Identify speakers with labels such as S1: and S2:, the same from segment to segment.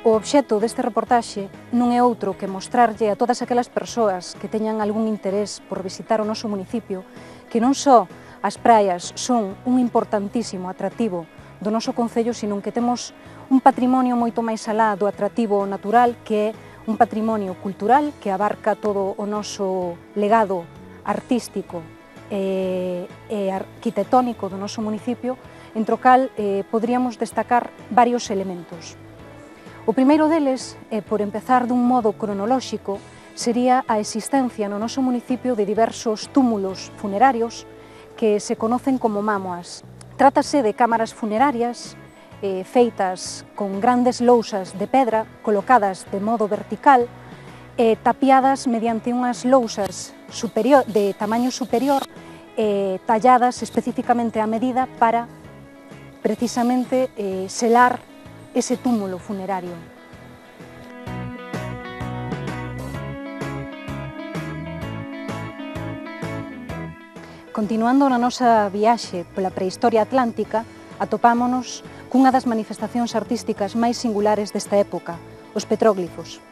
S1: O obxecto deste reportaxe non é outro que mostrarlle a todas aquelas persoas que teñan algún interés por visitar o noso municipio que non só as praias son un importantísimo atractivo do noso concello, sino que temos un patrimonio moito máis alá do atractivo natural, que é un patrimonio cultural que abarca todo o noso legado artístico e arquitectónico do noso municipio, entre o cal poderíamos destacar varios elementos. O primeiro deles, por empezar dun modo cronolóxico, sería a existencia no noso municipio de diversos túmulos funerarios que se conocen como mámoas. Trátase de cámaras funerarias feitas con grandes lousas de pedra colocadas de modo vertical e tapiadas mediante unhas lousas de tamaño superior talladas especificamente a medida para precisamente selar ese túmulo funerario. Continuando na nosa viaxe pola prehistoria atlántica, atopámonos cunha das manifestacións artísticas máis singulares desta época, os petróglifos.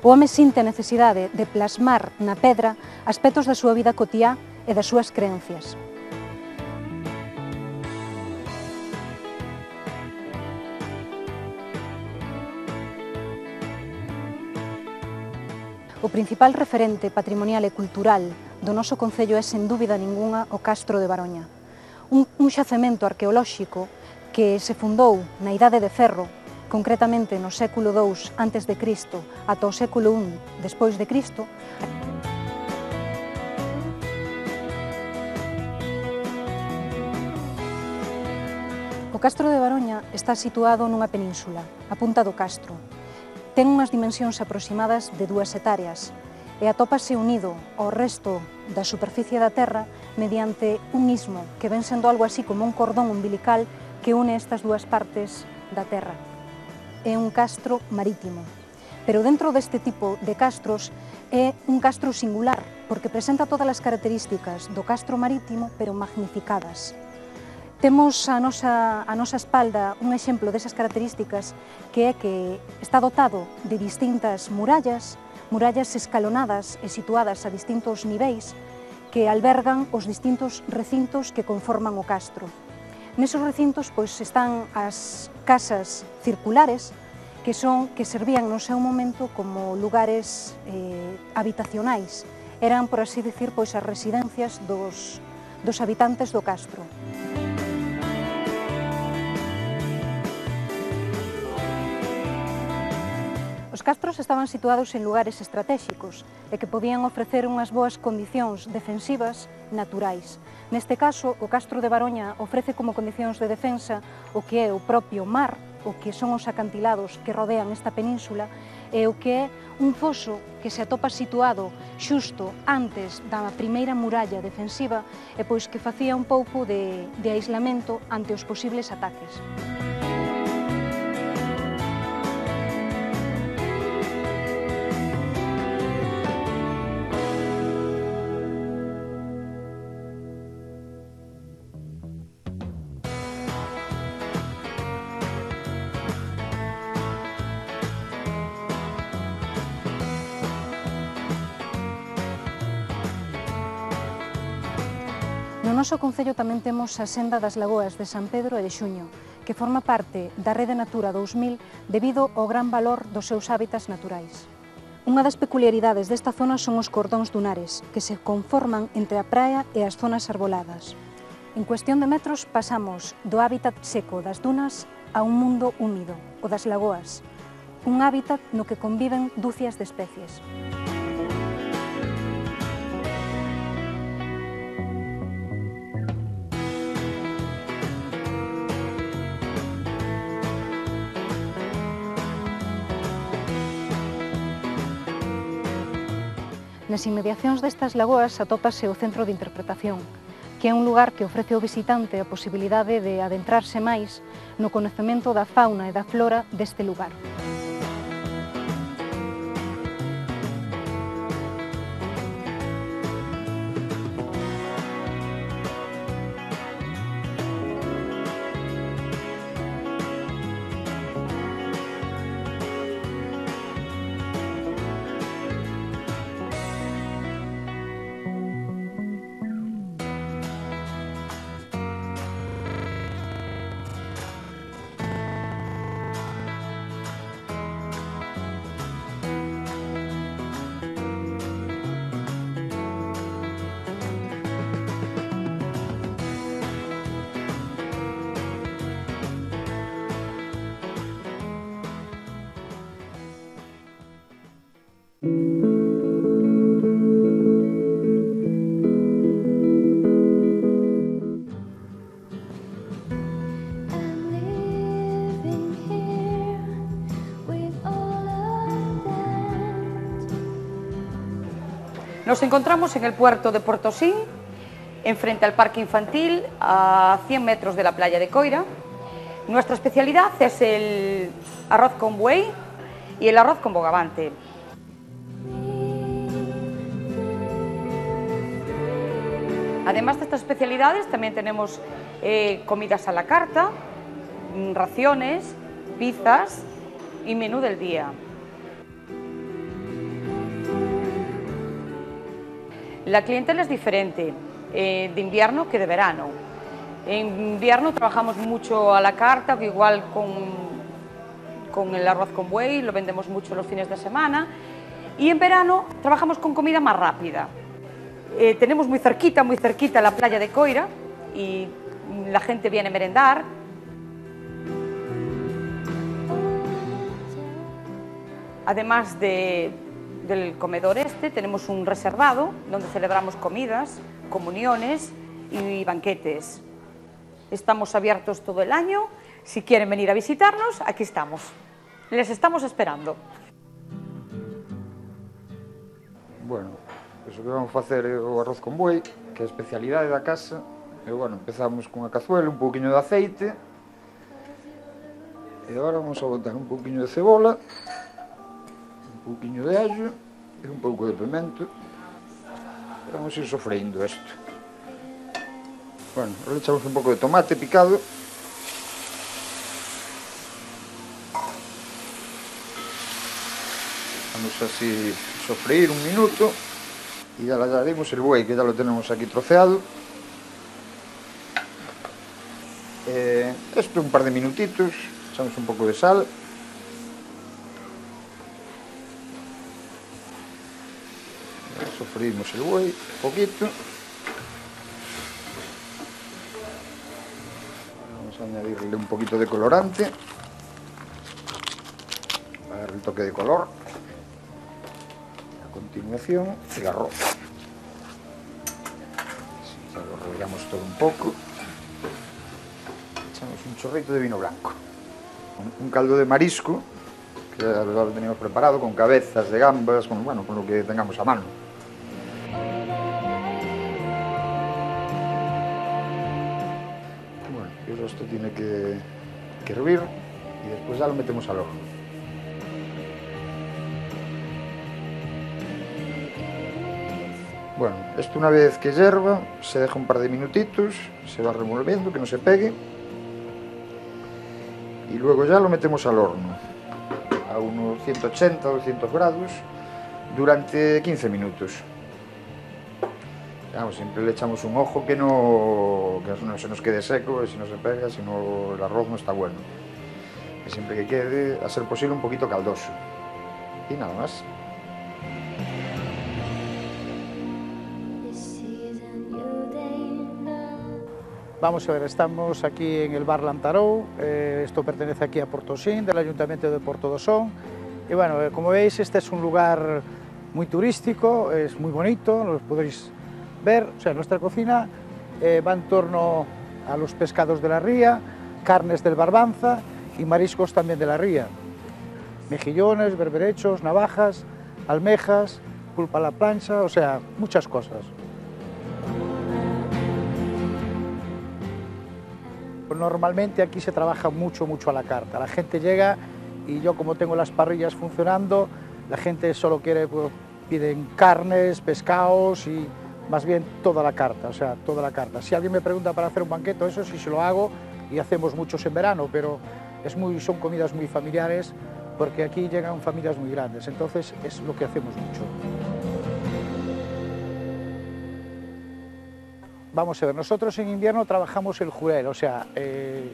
S1: O home sinte a necesidade de plasmar na pedra aspectos da súa vida cotiá e das súas creencias. O principal referente patrimonial e cultural do noso concello é, sen dúbida ningunha, o Castro de Baroña. Un xacemento arqueolóxico que se fundou na Idade de Ferro, concretamente no século II a.C. ata o século I despois de Cristo. O Castro de Baroña está situado nunha península, a Punta do Castro. Ten unhas dimensións aproximadas de 2 hectáreas e atópase unido ao resto da superficie da terra mediante un istmo que ven sendo algo así como un cordón umbilical que une estas dúas partes da terra. É un castro marítimo, pero dentro deste tipo de castros é un castro singular porque presenta todas as características do castro marítimo pero magnificadas. Temos a nosa espalda un exemplo desas características que é que está dotado de distintas murallas escalonadas e situadas a distintos niveis que albergan os distintos recintos que conforman o castro. Nesos recintos están as casas circulares que servían no seu momento como lugares habitacionais. Eran, por así dicir, as residencias dos habitantes do castro. Os castros estaban situados en lugares estratéxicos e que podían ofrecer unhas boas condicións defensivas naturais. Neste caso, o Castro de Baroña ofrece como condicións de defensa o que é o propio mar, o que son os acantilados que rodean esta península, e o que é un foso que se atopa situado xusto antes da primeira muralla defensiva e que facía un pouco de aislamento ante os posibles ataques. No noso concello tamén temos a Senda das Lagoas de San Pedro e de Xuño, que forma parte da Rede Natura 2000 debido ao gran valor dos seus hábitats naturais. Unha das peculiaridades desta zona son os cordóns dunares, que se conforman entre a praia e as zonas arboladas. En cuestión de metros pasamos do hábitat seco das dunas a un mundo húmido, o das lagoas, un hábitat no que conviven dúcias de especies. Nas inmediacións destas lagoas atópase o Centro de Interpretación, que é un lugar que ofrece ao visitante a posibilidade de adentrarse máis no coñecemento da fauna e da flora deste lugar.
S2: Nos encontramos en el puerto de Portosín, enfrente al parque infantil, a 100 metros de la playa de Coira. Nuestra especialidad es el arroz con buey y el arroz con bogavante. Además de estas especialidades, también tenemos comidas a la carta, raciones, pizzas y menú del día. La clientela es diferente de invierno que de verano. En invierno trabajamos mucho a la carta, igual con el arroz con buey, lo vendemos mucho los fines de semana. Y en verano trabajamos con comida más rápida. Tenemos muy cerquita la playa de Coira y la gente viene a merendar. Además del comedor tenemos un reservado donde celebramos comidas, comuniones y banquetes. Estamos abiertos todo el año. Si quieren venir a visitarnos, aquí estamos. Les estamos esperando.
S3: Bueno, pois o que vamos facer é o arroz con buey, que é a especialidade da casa. E, bueno, empezamos con a cazuela, un pouquiño de aceite. E agora vamos a botar un pouquiño de cebola, un pouquiño de allo e un pouco de pimento. E vamos ir sofreindo isto. Bueno, ahora le echamos un pouco de tomate picado. Vamos así sofreír un minuto y ya le añadimos el buey, que ya lo tenemos aquí troceado. Esto un par de minutitos, echamos un poco de sal. Sofreímos el buey un poquito. Vamos a añadirle un poquito de colorante para darle el toque de color. A continuación, el arroz. Ya lo regamos todo un poco. Echamos un chorrito de vino blanco. Un caldo de marisco, que ya lo teníamos preparado, con cabezas de gambas, con lo que tengamos a mano. Bueno, y esto tiene que hervir y después ya lo metemos al horno. Bueno, esto una vez que hierva, se deja un par de minutitos, se va revolviendo, que no se pegue. Y luego ya lo metemos al horno, a unos 180 o 200 grados, durante 15 minutos. Vamos, siempre le echamos un ojo que no se nos quede seco, si no se pega, si no el arroz no está bueno. Y siempre que quede, a ser posible, un poquito caldoso. Y nada más.
S4: Vamos a ver, estamos aquí en el bar Lantarou, esto pertenece aquí a Portosín, del Ayuntamiento de Portodosón. Y bueno, como veis, este es un lugar muy turístico, es muy bonito, lo podéis ver. O sea, nuestra cocina va en torno a los pescados de la ría, carnes del Barbanza y mariscos también de la ría. Mejillones, berberechos, navajas, almejas, pulpa a la plancha, o sea, muchas cosas. Normalmente aquí se trabaja mucho a la carta. La gente llega y yo, como tengo las parrillas funcionando, la gente solo piden carnes, pescados y más bien toda la carta, o sea, toda la carta. Si alguien me pregunta para hacer un banquete, eso sí se lo hago y hacemos muchos en verano, pero son comidas muy familiares porque aquí llegan familias muy grandes, entonces es lo que hacemos mucho. Vamos a ver, nosotros en invierno trabajamos el jurel, o sea,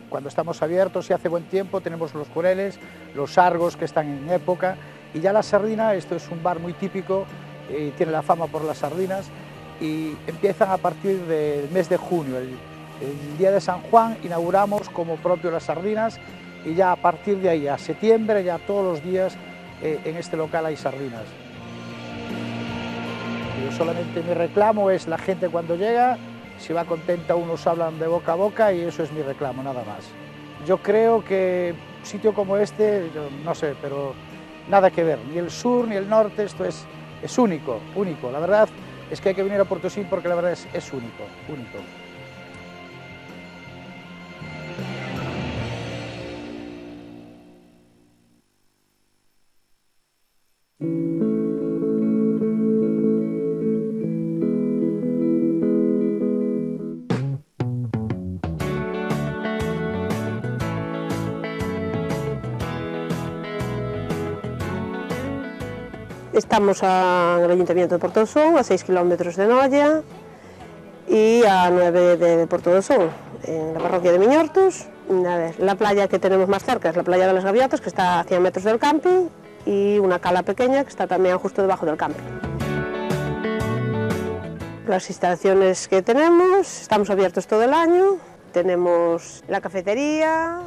S4: cuando estamos abiertos y hace buen tiempo tenemos los jureles, los sargos que están en época, y ya la sardina, esto es un bar muy típico, tiene la fama por las sardinas, y empiezan a partir del mes de junio, el día de San Juan inauguramos como propio las sardinas, y ya a partir de ahí a septiembre ya todos los días en este local hay sardinas. Yo solamente mi reclamo es la gente cuando llega, si va contenta, unos hablan de boca a boca y eso es mi reclamo, nada más. Yo creo que un sitio como este, no sé, pero nada que ver, ni el sur ni el norte, esto es es único, único. La verdad es que hay que venir a Portosín porque la verdad es único, único.
S5: Estamos en el Ayuntamiento de Portodosón, a 6 kilómetros de Noia y a 9 de Portodosón, en la parroquia de Miñortos. A ver, la playa que tenemos más cerca es la playa de las Gaviotas, que está a 100 metros del camping, y una cala pequeña que está también justo debajo del camping. Las instalaciones que tenemos, estamos abiertos todo el año, tenemos la cafetería,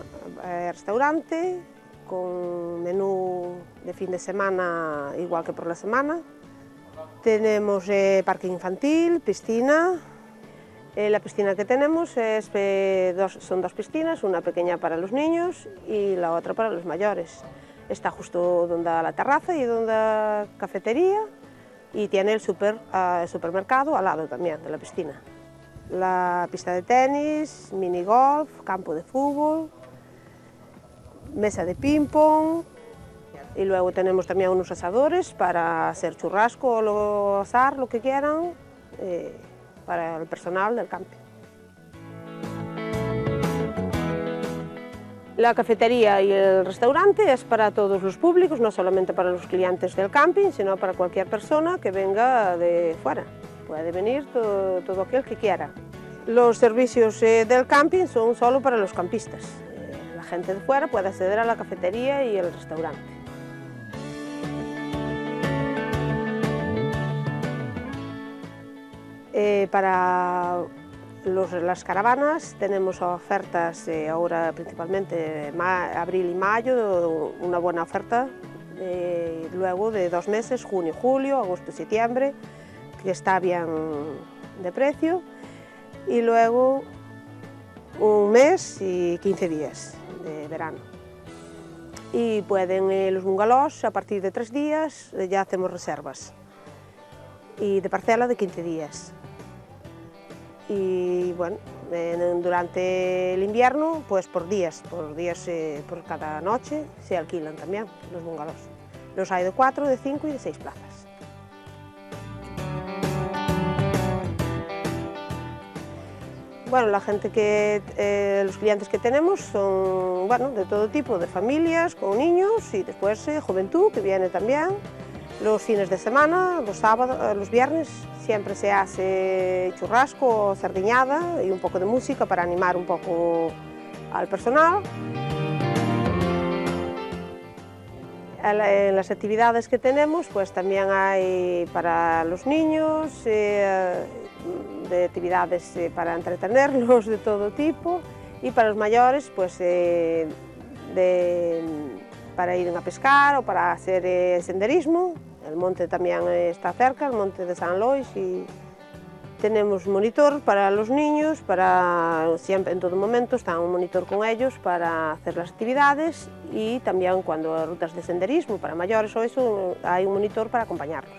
S5: restaurante, con menú de fin de semana igual que por la semana. Tenemos parque infantil, piscina. La piscina que tenemos son dos piscinas, una pequeña para los niños y la otra para los mayores. Está justo donde la terraza y donde la cafetería, y tiene el supermercado al lado también de la piscina. La pista de tenis, mini golf, campo de fútbol, mesa de ping-pong, y luego tenemos también unos asadores para hacer churrasco o asar, lo que quieran, para el personal del camping. La cafetería y el restaurante es para todos los públicos, no solamente para los clientes del camping, sino para cualquier persona que venga de fuera. Puede venir todo aquel que quiera. Los servicios del camping son solo para los campistas. La gente de fuera puede acceder a la cafetería y el restaurante. Para las caravanas tenemos ofertas ahora principalmente abril y mayo, una buena oferta, luego de 2 meses, junio, julio, agosto, septiembre, que está bien de precio, y luego un mes y 15 días de verano. Y pueden los bungalows, a partir de 3 días ya hacemos reservas, y de parcela de 15 días. Y bueno, durante el invierno, pues por días, por cada noche se alquilan también los bungalows. Los hay de 4, de 5 y de 6 plazas. Bueno, la gente los clientes que tenemos son, bueno, de todo tipo, de familias, con niños, y después juventud, que viene también. Los fines de semana, los sábados, los viernes, siempre se hace churrasco, sardiñada y un poco de música para animar un poco al personal. En las actividades que tenemos, pues también hay para los niños, de actividades para entretenerlos de todo tipo, y para los mayores, pues para ir a pescar o para hacer senderismo. El monte también está cerca, el monte de San Lois, y tenemos monitor para los niños, siempre en todo momento está un monitor con ellos para hacer las actividades, y también cuando hay rutas de senderismo para mayores o eso, hay un monitor para acompañarlos.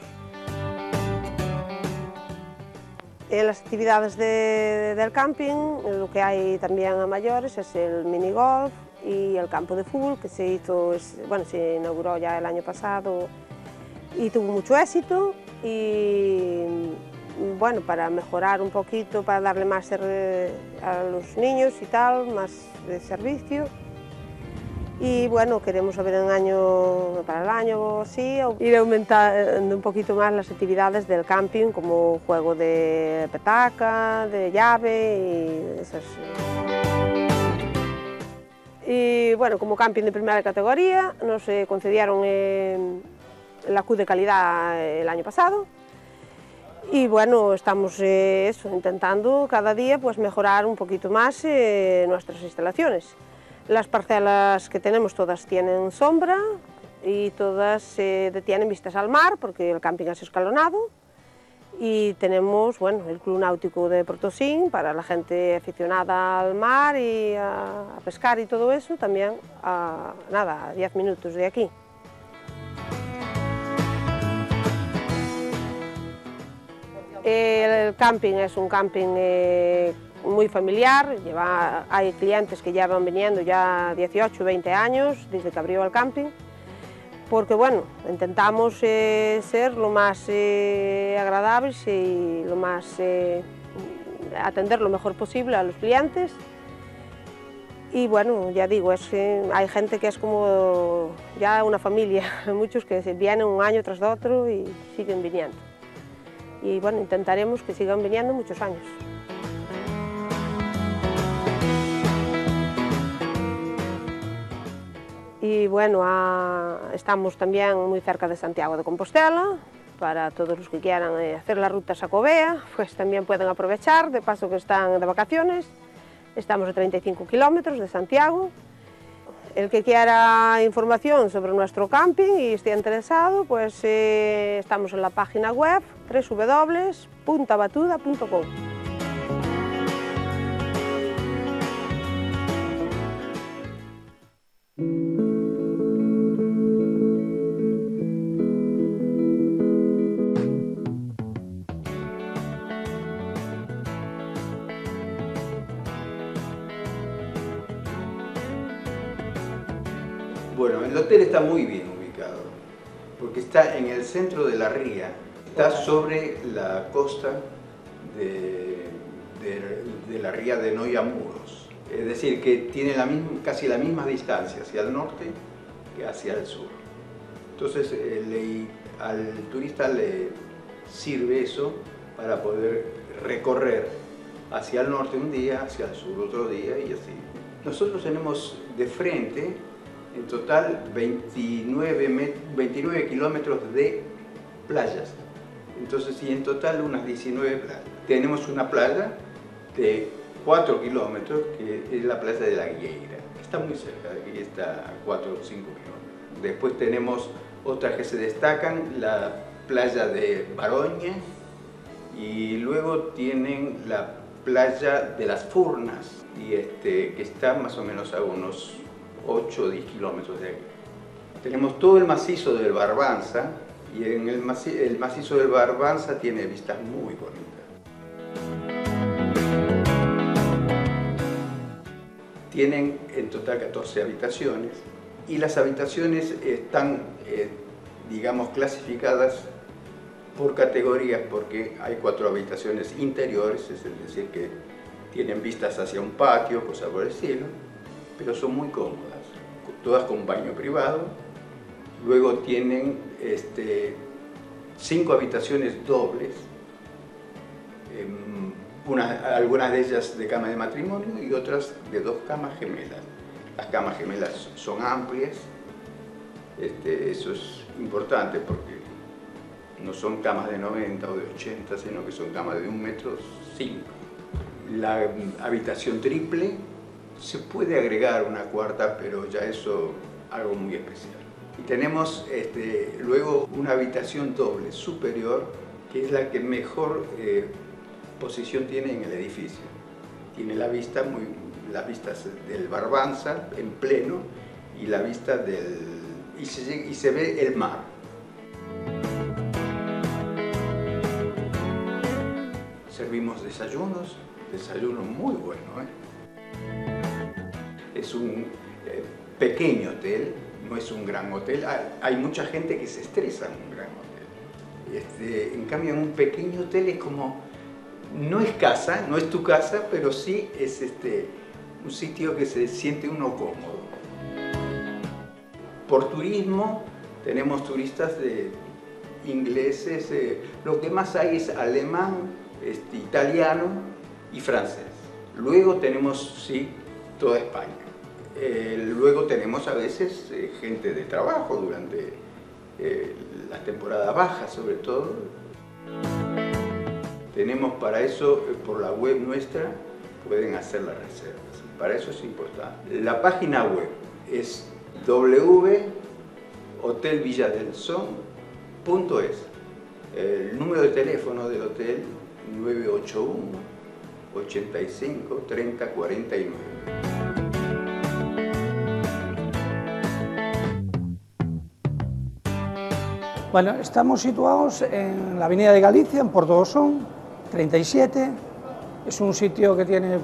S5: En las actividades del camping, lo que hay también a mayores es el minigolf y el campo de fútbol, que se inauguró ya el año pasado y tuvo mucho éxito, y bueno, para mejorar un poquito, para darle más a los niños y tal, más de servicio. Y bueno, queremos ver para el año sí, ir aumentando un poquito más las actividades del camping, como juego de petaca, de llave y esas. Y bueno, como camping de primera categoría, nos concedieron la Q de calidad el año pasado, y bueno, estamos intentando cada día pues mejorar un poquito más nuestras instalaciones. Las parcelas que tenemos todas tienen sombra y todas tienen vistas al mar, porque el camping es escalonado, y tenemos el Club Náutico de Portosín para la gente aficionada al mar y a pescar y todo eso, también a 10 minutos de aquí. El camping es un camping muy familiar, hay clientes que llevan viniendo ya 18 o 20 años desde que abrió el camping, porque bueno, intentamos ser lo más agradables y lo más atender lo mejor posible a los clientes. Y bueno, ya digo, hay gente que es como ya una familia, muchos que vienen un año tras otro y siguen viniendo. Y bueno, intentaremos que sigan viniendo muchos años. Y bueno, estamos también muy cerca de Santiago de Compostela. Para todos los que quieran hacer la ruta Xacobea, pues también pueden aprovechar, de paso que están de vacaciones. Estamos a 35 kilómetros de Santiago. El que quiera información sobre nuestro camping y esté interesado, pues estamos en la página web www.abatuda.com.
S6: Bueno, el hotel está muy bien ubicado, porque está en el centro de la ría, está sobre la costa de la ría de Noyamuros, es decir, que tiene casi la misma distancia hacia el norte que hacia el sur. Entonces al turista le sirve eso para poder recorrer hacia el norte un día, hacia el sur otro día y así. Nosotros tenemos de frente en total 29 kilómetros de playas, entonces y en total unas 19 playas. Tenemos una playa de 4 kilómetros que es la playa de la Guieira, que está muy cerca, de aquí está a 4 o 5 kilómetros. Después tenemos otras que se destacan, la playa de Baroña, y luego tienen la playa de las Furnas, y que está más o menos a unos 8 o 10 kilómetros de aquí. Tenemos todo el macizo del Barbanza, y en el macizo del Barbanza tiene vistas muy bonitas. Tienen en total 14 habitaciones, y las habitaciones están, digamos, clasificadas por categorías, porque hay 4 habitaciones interiores, es decir, que tienen vistas hacia un patio, cosa por el estilo, pero son muy cómodas, todas con baño privado. Luego tienen 5 habitaciones dobles, algunas de ellas de cama de matrimonio y otras de 2 camas gemelas. Las camas gemelas son amplias, eso es importante porque no son camas de 90 o de 80, sino que son camas de 1,5 metros. La habitación triple, se puede agregar una cuarta, pero ya eso algo muy especial. Y tenemos luego una habitación doble superior, que es la que mejor posición tiene en el edificio. Tiene las vistas del Barbanza en pleno y la vista y se ve el mar. Servimos desayunos muy buenos. Es un pequeño hotel, no es un gran hotel. Hay mucha gente que se estresa en un gran hotel. En cambio, en un pequeño hotel es como, no es casa, no es tu casa, pero sí es un sitio que se siente uno cómodo. Por turismo, tenemos turistas ingleses, lo que más hay es alemán, italiano y francés. Luego tenemos, sí, toda España. Luego tenemos a veces gente de trabajo durante la temporada baja, sobre todo. Tenemos para eso, por la web nuestra, pueden hacer las reservas. Para eso es importante. La página web es www.hotelvilladelsol.es. El número de teléfono del hotel 981 85 30 49.
S7: Bueno, estamos situados en la Avenida de Galicia, en Porto do Son, 37. Es un sitio que tiene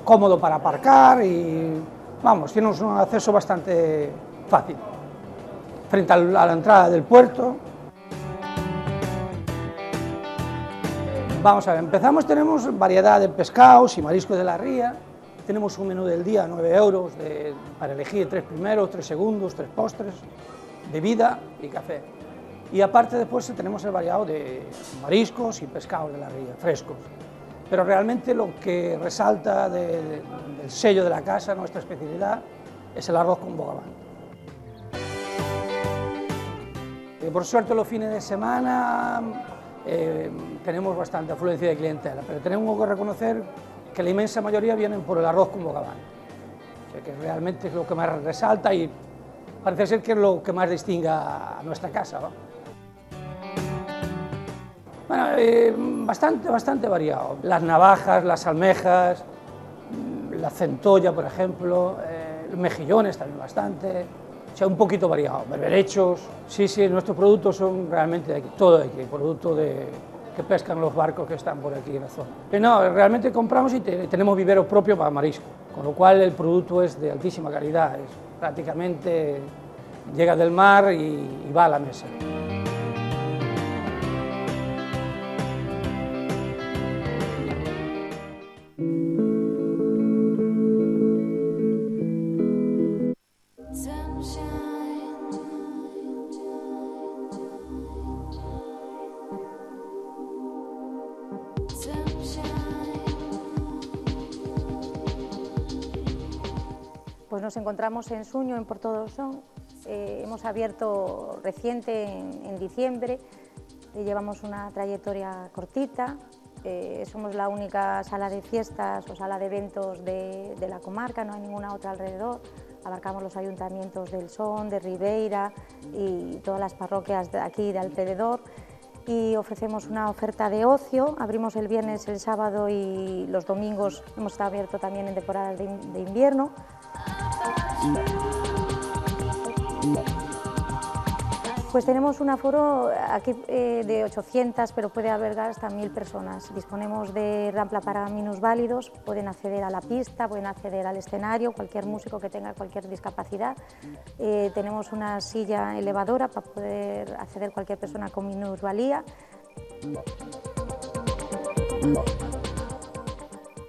S7: cómodo para aparcar y, vamos, tiene un acceso bastante fácil, frente a la entrada del puerto. Vamos a ver, empezamos, tenemos variedad de pescados y mariscos de la ría, tenemos un menú del día a 9 euros para elegir 3 primeros, 3 segundos, 3 postres, bebida y café. Y aparte después tenemos el variado de mariscos y pescados de la ría, frescos. Pero realmente lo que resalta del sello de la casa, nuestra especialidad, es el arroz con bogavante. Por suerte los fines de semana tenemos bastante afluencia de clientela, pero tenemos que reconocer que la inmensa mayoría vienen por el arroz con bogavante. O sea, que realmente es lo que más resalta y parece ser que es lo que más distingue a nuestra casa, ¿no? Bueno, bastante variado. Las navajas, las almejas, la centolla, por ejemplo, los mejillones también bastante, o sea, un poquito variado, berberechos. Sí, nuestros productos son realmente de aquí, todo de aquí, producto que pescan los barcos que están por aquí en la zona. No, realmente compramos y tenemos vivero propio para marisco, con lo cual el producto es de altísima calidad, prácticamente llega del mar y va a la mesa.
S1: Pues nos encontramos en Suño, en Porto do Son. Hemos abierto reciente en diciembre, llevamos una trayectoria cortita, somos la única sala de fiestas o sala de eventos de la comarca, no hay ninguna otra alrededor. Abarcamos los ayuntamientos del Son, de Ribeira y todas las parroquias de aquí de alrededor, y ofrecemos una oferta de ocio. Abrimos el viernes, el sábado y los domingos. Hemos estado abierto también en temporadas de invierno. Pues tenemos un aforo aquí de 800, pero puede albergar hasta 1000 personas. Disponemos de rampa para minusválidos, pueden acceder a la pista, pueden acceder al escenario, cualquier músico que tenga cualquier discapacidad. Tenemos una silla elevadora para poder acceder cualquier persona con minusvalía.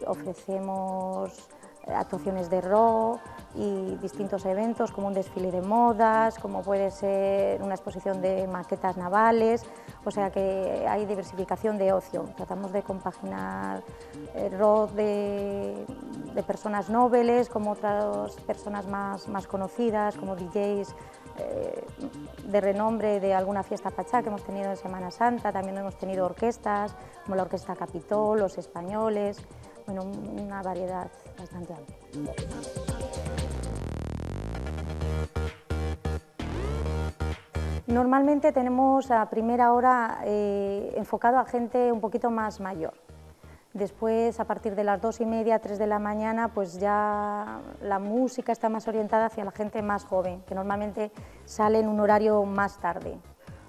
S1: Ofrecemos actuaciones de rock y distintos eventos como un desfile de modas, como puede ser una exposición de maquetas navales, o sea que hay diversificación de ocio. Tratamos de compaginar el rock de personas nobles como otras personas más conocidas, como DJs de renombre de alguna fiesta pachá que hemos tenido en Semana Santa. También hemos tenido orquestas como la Orquesta Capitol, Los Españoles, bueno, una variedad bastante amplia. Normalmente tenemos a primera hora enfocado a gente un poquito más mayor. Después, a partir de las 2:30, 3 de la mañana, pues ya la música está más orientada hacia la gente más joven, que normalmente sale en un horario más tarde,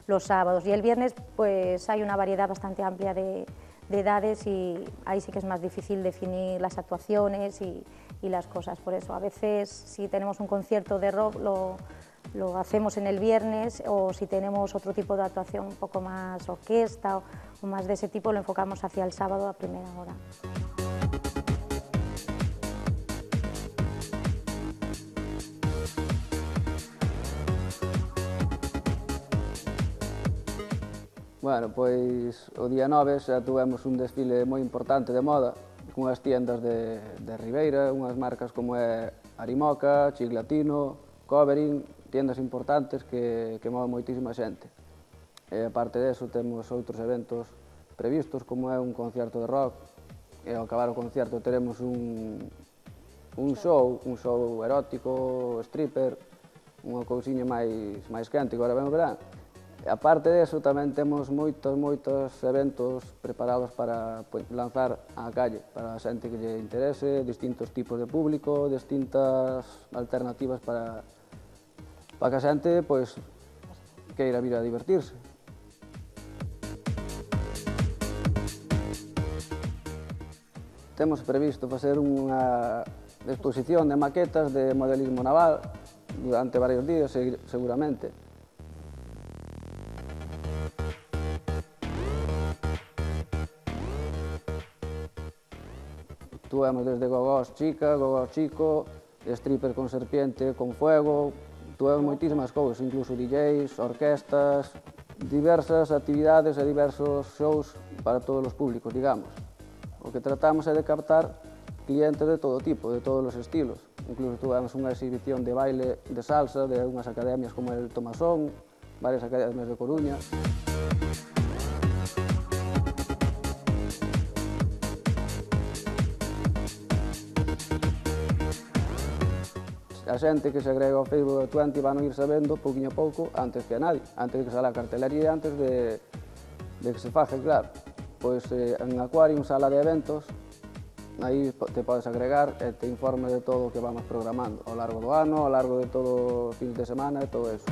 S1: los sábados. Y el viernes pues hay una variedad bastante amplia de edades y ahí sí que es más difícil definir las actuaciones y las cosas. Por eso a veces si tenemos un concierto de rock lo hacemos en el viernes, o si tenemos otro tipo de actuación un poco más orquesta o más de ese tipo, lo enfocamos hacia el sábado a primera hora.
S8: Bueno, pois o día 9 xa tuvemos un desfile moi importante de moda cunhas tiendas de Ribeira, unhas marcas como é Arimoca, Chiclatino, Covering, tiendas importantes que moven moitísima xente. E aparte deso temos outros eventos previstos como é un concerto de rock, e ao acabar o concerto teremos un show erótico, stripper, unha cousiña máis quente que agora ven o verán. E aparte deso tamén temos moitos eventos preparados para lanzar á calle para a xente que lle interese, distintos tipos de público, distintas alternativas para que a xente queira vir a divertirse. Temos previsto facer unha exposición de maquetas de modelismo naval durante varios días, seguramente. Tuvemos desde gogós chica, gogós chico, stripper con serpiente, con fuego, tuvemos moitísimas cousas, incluso DJs, orquestas, diversas actividades e diversos shows para todos os públicos, digamos. O que tratamos é de captar clientes de todo tipo, de todos os estilos. Incluso tuvemos unha exhibición de baile de salsa de unhas academias como el Tomasón, varias academias de Coruña. A xente que se agrega ao Facebook de Twenty van a ir sabendo, pouquinho a pouco, antes que a nadie, antes de que sala a cartelería, antes de que se faje, claro. Pois en Aquarium, sala de eventos, aí te podes agregar e te informe de todo o que vamos programando ao largo do ano, ao largo de todos os fins de semana e todo eso.